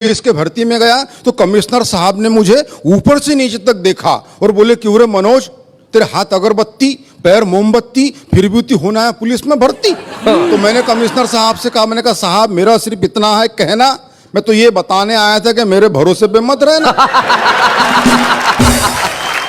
इसके भर्ती में गया तो कमिश्नर साहब ने मुझे ऊपर से नीचे तक देखा और बोले, क्यों रे मनोज, तेरे हाथ अगरबत्ती पैर मोमबत्ती, फिर भी होना है पुलिस में भर्ती। तो मैंने कमिश्नर साहब से कहा, मैंने कहा साहब मेरा सिर्फ इतना है कहना, मैं तो ये बताने आया था कि मेरे भरोसे पे मत रहना।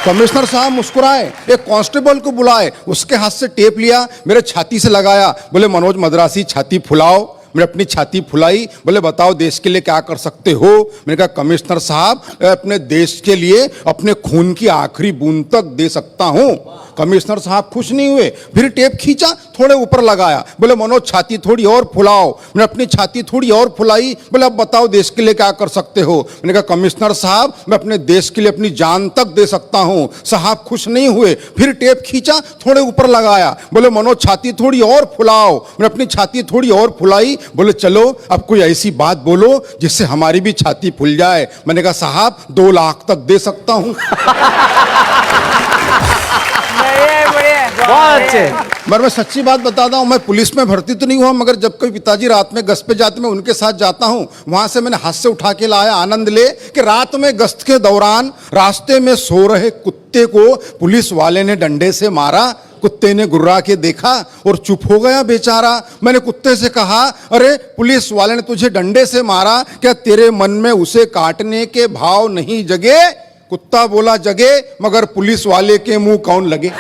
कमिश्नर साहब मुस्कुराए, एक कांस्टेबल को बुलाए, उसके हाथ से टेप लिया, मेरे छाती से लगाया, बोले मनोज मद्रासी छाती फुलाओ। मैंने अपनी छाती फुलाई, बोले बताओ देश के लिए क्या कर सकते हो। मैंने कहा कमिश्नर साहब अपने देश के लिए अपने खून की आखिरी बूंद तक दे सकता हूं। कमिश्नर साहब खुश नहीं हुए, फिर टेप खींचा, थोड़े ऊपर लगाया, बोले मनोज छाती थोड़ी और फुलाओ। मैंने अपनी छाती थोड़ी और फुलाई, बोले अब बताओ देश के लिए क्या कर सकते हो। मैंने कहा कमिश्नर साहब मैं अपने देश के लिए अपनी जान तक दे सकता हूं। साहब खुश नहीं हुए, फिर टेप खींचा, थोड़े ऊपर लगाया, बोले मनोज छाती थोड़ी और फुलाओ। मैंने अपनी छाती थोड़ी और फुलाई, बोले चलो अब कोई ऐसी बात बोलो जिससे हमारी भी छाती फूल जाए। मैंने कहा साहब 2 लाख तक दे सकता हूं। बहुत अच्छे। मैं सच्ची बात बताता हूं, मैं पुलिस में भर्ती तो नहीं हुआ, मगर जब कभी पिताजी रात में गश्त पे जाते मैं उनके साथ जाता हूं, वहां से मैंने हाथ से उठा के लाया आनंद ले कि रात में गश्त के दौरान रास्ते में सो रहे कुत्ते को पुलिस वाले ने डंडे से मारा। कुत्ते ने गुर्रा के देखा और चुप हो गया बेचारा। मैंने कुत्ते से कहा, अरे पुलिस वाले ने तुझे डंडे से मारा, क्या तेरे मन में उसे काटने के भाव नहीं जगे? कुत्ता बोला जगे, मगर पुलिस वाले के मुंह कौन लगे।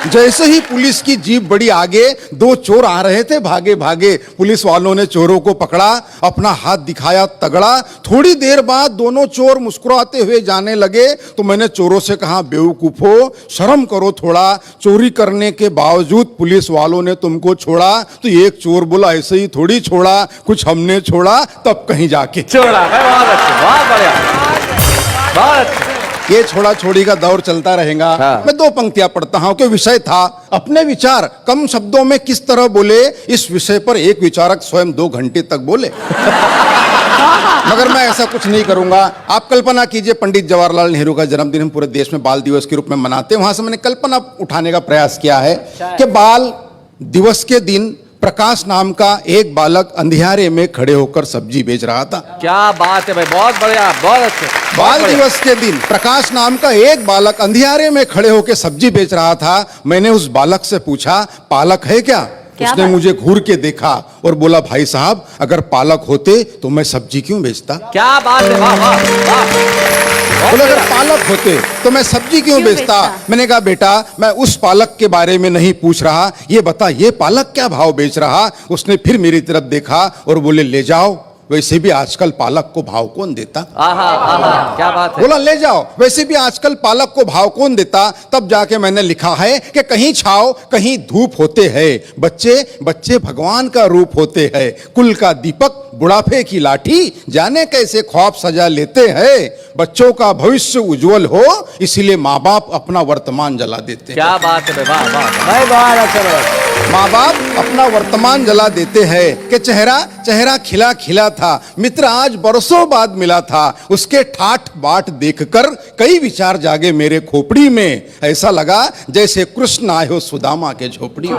जैसे ही पुलिस की जीप बड़ी आगे, 2 चोर आ रहे थे भागे भागे। पुलिस वालों ने चोरों को पकड़ा, अपना हाथ दिखाया तगड़ा। थोड़ी देर बाद दोनों चोर मुस्कुराते हुए जाने लगे तो मैंने चोरों से कहा, बेवकूफो शर्म करो थोड़ा, चोरी करने के बावजूद पुलिस वालों ने तुमको छोड़ा। तो एक चोर बोला, ऐसे ही थोड़ी छोड़ा, कुछ हमने छोड़ा तब कहीं जाके छोड़ा। बहुत अच्छे, बहुत बढ़िया, बहुत अच्छे। ये छोड़ा छोड़ी का दौर चलता रहेगा। हाँ। मैं 2 पंक्तियां पढ़ता हूं कि विषय था अपने विचार कम शब्दों में किस तरह बोले। इस विषय पर एक विचारक स्वयं 2 घंटे तक बोले। मगर मैं ऐसा कुछ नहीं करूंगा। आप कल्पना कीजिए, पंडित जवाहरलाल नेहरू का जन्मदिन हम पूरे देश में बाल दिवस के रूप में मनाते हैं। वहां से मैंने कल्पना उठाने का प्रयास किया है कि बाल दिवस के दिन प्रकाश नाम का एक बालक अंधियारे में खड़े होकर सब्जी बेच रहा था। क्या बात है भाई, बहुत बढ़िया, बहुत अच्छे। बाल दिवस के दिन प्रकाश नाम का एक बालक अंधियारे में खड़े होकर सब्जी बेच रहा था। मैंने उस बालक से पूछा, पालक है क्या? उसने मुझे घूर के देखा और बोला, भाई साहब अगर पालक होते तो मैं सब्जी क्यों बेचता? क्या बात है, वाह वाह वाह। बोले अगर पालक होते तो मैं सब्जी क्यों बेचता? मैंने कहा बेटा मैं उस पालक के बारे में नहीं पूछ रहा, ये बता ये पालक क्या भाव बेच रहा? उसने फिर मेरी तरफ देखा और बोले, ले जाओ, वैसे भी आजकल पालक को भाव कौन देता? आहा, क्या बात है। बोला ले जाओ, वैसे भी आजकल पालक को भाव कौन देता? तब जाके मैंने लिखा है कि कहीं छाव कहीं धूप होते हैं, बच्चे बच्चे भगवान का रूप होते हैं, कुल का दीपक बुढ़ापे की लाठी, जाने कैसे ख्वाब सजा लेते हैं। बच्चों का भविष्य उज्जवल हो इसीलिए माँ बाप अपना वर्तमान जला देते हैं। क्या बात है, वाह वाह वाह, अच्छा। माँ बाप अपना वर्तमान जला देते हैं कि चेहरा चेहरा खिला खिला था, मित्र आज बरसों बाद मिला था, उसके ठाठ बाट देखकर कई विचार जागे मेरे खोपड़ी में। ऐसा लगा जैसे कृष्ण आए हो सुदामा के झोपड़ी में।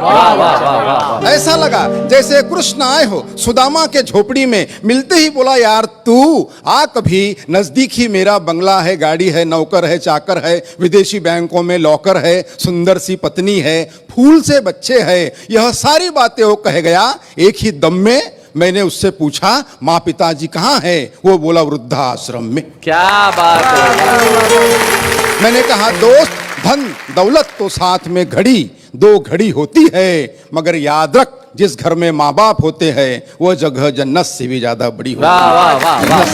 ऐसा लगा जैसे कृष्ण आए हो सुदामा के झोपड़ी में। मिलते ही बोला, यार तू आ कभी नजदीक ही, मेरा बंगला है, गाड़ी है, नौकर है, चाकर है, विदेशी बैंकों में लॉकर है, सुंदर सी पत्नी है, फूल से बच्चे हैं। यह सारी बातें वो कह गया। एक ही दम में मैंने उससे पूछा, माँ पिताजी कहाँ है? वो बोला वृद्धाश्रम में। क्या बात है। मैंने कहा दोस्त धन दौलत तो साथ में घड़ी 2 घड़ी होती है, मगर याद रख जिस घर में माँ बाप होते हैं वो जगह जन्नत से भी ज्यादा बड़ी होती है। वाह वाह वाह।